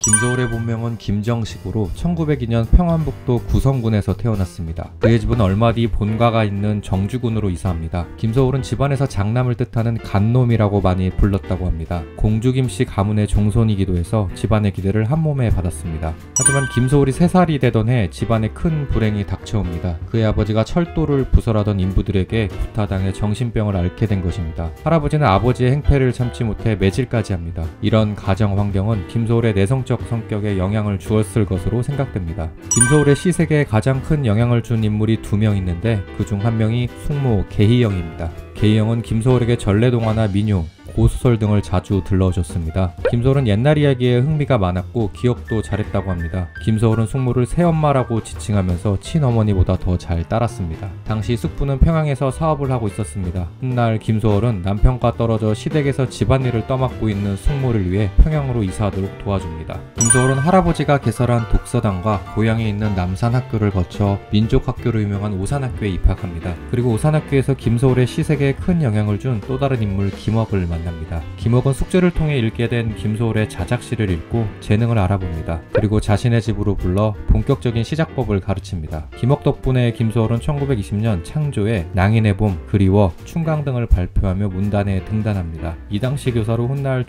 김소월의 본명은 김정식으로 1902년 평안북도 구성군에서 태어났습니다. 그의 집은 얼마 뒤 본가가 있는 정주군으로 이사합니다. 김소월은 집안에서 장남을 뜻하는 간놈이라고 많이 불렀다고 합니다. 공주 김씨 가문의 종손이기도 해서 집안의 기대를 한몸에 받았습니다. 하지만 김소월이 3살이 되던 해 집안에 큰 불행이 닥쳐옵니다. 그의 아버지가 철도를 부설하던 인부들에게 구타당해 정신병을 앓게 된 것입니다. 할아버지는 아버지의 행패를 참지 못해 매질까지 합니다. 이런 가정 환경은 김소월의 내성적 성격에 영향을 주었을 것으로 생각됩니다. 김소월의 시세계에 가장 큰 영향을 준 인물이 2명 있는데 그중 한 명이 숙모 계희영입니다. 계희영은 김소월에게 전래동화나 민요, 고소설 등을 자주 들러줬습니다. 김소월은 옛날 이야기에 흥미가 많았고 기억도 잘했다고 합니다. 김소월은 숙모를 새엄마라고 지칭하면서 친어머니보다 더 잘 따랐습니다. 당시 숙부는 평양에서 사업을 하고 있었습니다. 훗날 김소월은 남편과 떨어져 시댁에서 집안일을 떠맡고 있는 숙모를 위해 평양으로 이사하도록 도와줍니다. 김소월은 할아버지가 개설한 독서당과 고향에 있는 남산학교를 거쳐 민족학교로 유명한 오산학교에 입학합니다. 그리고 오산학교에서 김소월의 시세계에 큰 영향을 준 또 다른 인물 김억을 만납니다. 김억은 숙제를 통해 읽게 된 김소월의 자작시를 읽고 재능을 알아봅니다. 그리고 자신의 집으로 불러 본격적인 시작법을 가르칩니다. 김억 덕분에 김소월은 1920년 창조의 낭인의 봄, 그리워, 충강 등을 발표하며 문단에 등단합니다. 이 당시 교사로 훗날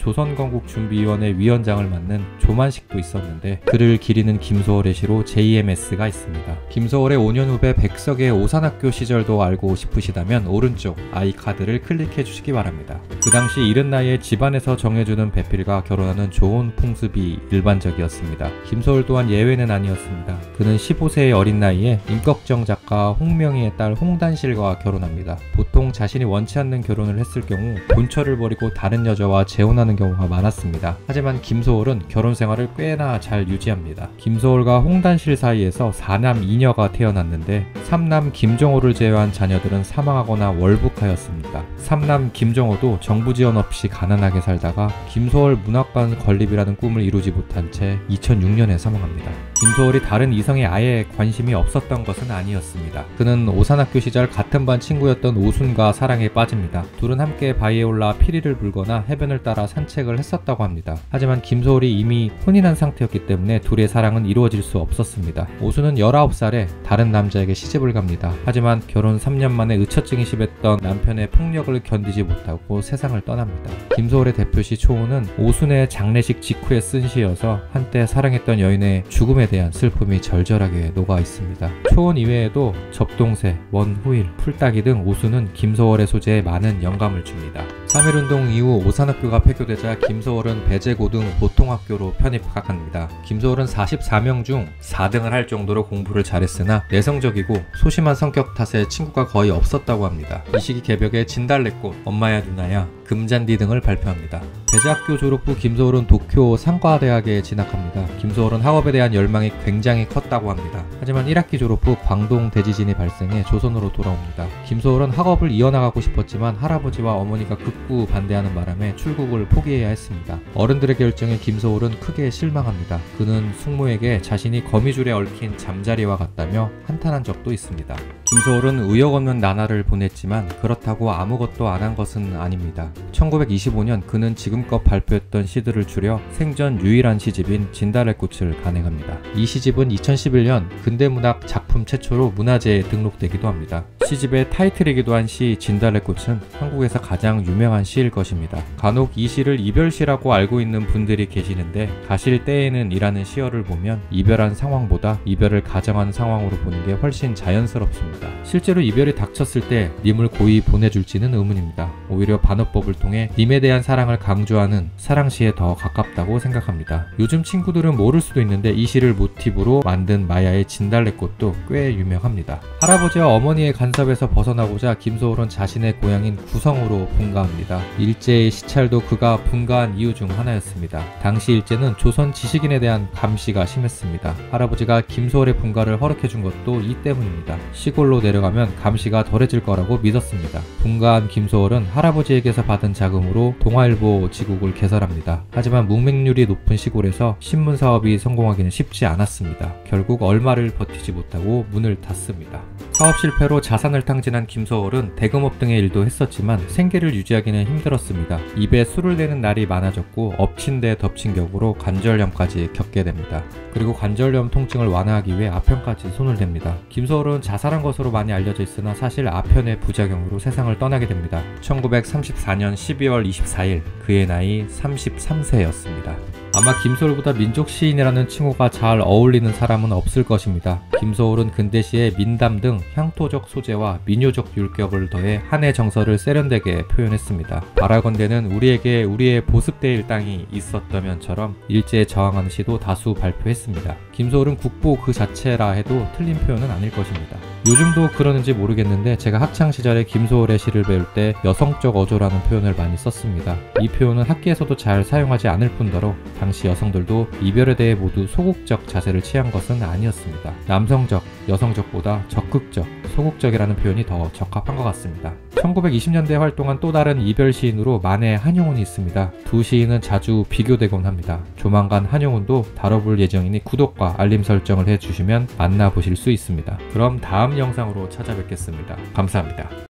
조선건국준비위원회 위원장을 맡는 조만식도 있었는데 그를 기리는 김소월의 시로 JMS가 있습니다. 김소월의 5년 후배 백석의 오산학교 시절도 알고 싶으시다면 오른쪽 아이카드를 클릭해 주시기 바랍니다. 그 당시 이른 나이에 집안에서 정해주는 배필과 결혼하는 좋은 풍습이 일반적이었습니다. 김소월 또한 예외는 아니었습니다. 그는 15세의 어린 나이에 임꺽정 작가 홍명희의 딸 홍단실과 결혼합니다. 보통 자신이 원치 않는 결혼을 했을 경우 본처를 버리고 다른 여자와 재혼하는 경우가 많았습니다. 하지만 김소월은 결혼 생활을 꽤나 잘 유지합니다. 김소월과 홍단실 사이에서 4남 2녀가 태어났는데 3남 김정호를 제외한 자녀들은 사망하거나 월북하였습니다. 3남 김정호도 정부 지원 없이 가난하게 살다가 김소월 문학관 건립이라는 꿈을 이루지 못한 채 2006년에 사망합니다. 김소월이 다른 이성에 아예 관심이 없었던 것은 아니었습니다. 그는 오산학교 시절 같은 반 친구였던 오순과 사랑에 빠집니다. 둘은 함께 바위에 올라 피리를 불거나 해변을 따라 산책을 했었다고 합니다. 하지만 김소월이 이미 혼인한 상태였기 때문에 둘의 사랑은 이루어질 수 없었습니다. 오순은 19살에 다른 남자에게 시집을 갑니다. 하지만 결혼 3년 만에 의처증이 심했던 남편의 폭력을 견디지 못하고 세상을 떠납니다. 김소월의 대표시 초혼은 오순의 장례식 직후에 쓴 시여서 한때 사랑했던 여인의 죽음에 대한 슬픔이 절절하게 녹아 있습니다. 초혼 이외에도 접동새, 먼 후일, 풀따기 등 오순은 김소월의 소재에 많은 영감을 줍니다. 3.1운동 이후 오산학교가 폐교되자 김소월은 배제고등 보통학교로 편입학합니다. 김소월은 44명 중 4등을 할 정도로 공부를 잘했으나 내성적이고 소심한 성격 탓에 친구가 거의 없었다고 합니다. 이 시기 개벽에 진달래꽃, 엄마야 누나야, 금잔디 등을 발표합니다. 배제학교 졸업 후 김소월은 도쿄 상과대학에 진학합니다. 김소월은 학업에 대한 열망이 굉장히 컸다고 합니다. 하지만 1학기 졸업 후 광동 대지진이 발생해 조선으로 돌아옵니다. 김소월은 학업을 이어나가고 싶었지만 할아버지와 어머니가 극구 반대하는 바람에 출국을 포기해야 했습니다. 어른들의 결정에 김소월은 크게 실망합니다. 그는 숙모에게 자신이 거미줄에 얽힌 잠자리와 같다며 한탄한 적도 있습니다. 김소월은 의욕 없는 나날을 보냈지만 그렇다고 아무것도 안 한 것은 아닙니다. 1925년 그는 지금껏 발표했던 시들을 줄여 생전 유일한 시집인 진달래꽃을 간행합니다. 이 시집은 2011년 근대문학 작품 최초로 문화재에 등록되기도 합니다. 시집의 타이틀이기도 한 시 진달래꽃은 한국에서 가장 유명한 시일 것입니다. 간혹 이 시를 이별시라고 알고 있는 분들이 계시는데 가실 때에는 이라는 시어를 보면 이별한 상황보다 이별을 가정한 상황으로 보는 게 훨씬 자연스럽습니다. 실제로 이별이 닥쳤을 때 님을 고이 보내줄지는 의문입니다. 오히려 반어법을 통해 님에 대한 사랑을 강조하는 사랑시에 더 가깝다고 생각합니다. 요즘 친구들은 모를 수도 있는데 이 시를 모티브로 만든 마야의 진달래꽃도 꽤 유명합니다. 할아버지와 어머니의 간섭에서 벗어나고자 김소월은 자신의 고향인 구성으로 분가합니다. 일제의 시찰도 그가 분가한 이유 중 하나였습니다. 당시 일제는 조선 지식인에 대한 감시가 심했습니다. 할아버지가 김소월의 분가를 허락해준 것도 이 때문입니다. 시골로 내려가면 감시가 덜해질 거라고 믿었습니다. 분가한 김소월은 할아버지에게서 받은 자금으로 동아일보 지국을 개설합니다. 하지만 문맹률이 높은 시골에서 신문 사업이 성공하기는 쉽지 않았습니다. 결국 얼마를 버티지 못하고 문을 닫습니다. 사업 실패로 자산을 탕진한 김소월은 대금업 등의 일도 했었지만 생계를 유지하기는 힘들었습니다. 입에 술을 대는 날이 많아졌고 엎친 데 덮친 격으로 관절염까지 겪게 됩니다. 그리고 관절염 통증을 완화하기 위해 아편까지 손을 댑니다. 김소월은 자살한 것으로 많이 알려져 있으나 사실 아편의 부작용으로 세상을 떠나게 됩니다. 1934년 12월 24일 그의 나이 33세였습니다. 아마 김소월보다 민족 시인이라는 칭호가 잘 어울리는 사람은 없을 것입니다. 김소월은 근대시의 민담 등 향토적 소재와 민요적 율격을 더해 한의 정서를 세련되게 표현했습니다. 바라건대는 우리에게 우리의 보습대일 땅이 있었다면처럼 일제에 저항하는 시도 다수 발표했습니다. 김소월은 국보 그 자체라 해도 틀린 표현은 아닐 것입니다. 요즘도 그러는지 모르겠는데 제가 학창시절에 김소월의 시를 배울 때 여성적 어조라는 표현을 많이 썼습니다. 이 표현은 학계에서도 잘 사용하지 않을 뿐더러 당시 여성들도 이별에 대해 모두 소극적 자세를 취한 것은 아니었습니다. 남성적, 여성적보다 적극적, 소극적이라는 표현이 더 적합한 것 같습니다. 1920년대에 활동한 또 다른 이별 시인으로 만해 한용운이 있습니다. 두 시인은 자주 비교되곤 합니다. 조만간 한용운도 다뤄볼 예정이니 구독과 알림 설정을 해주시면 만나보실 수 있습니다. 그럼 다음 영상으로 찾아뵙겠습니다. 감사합니다.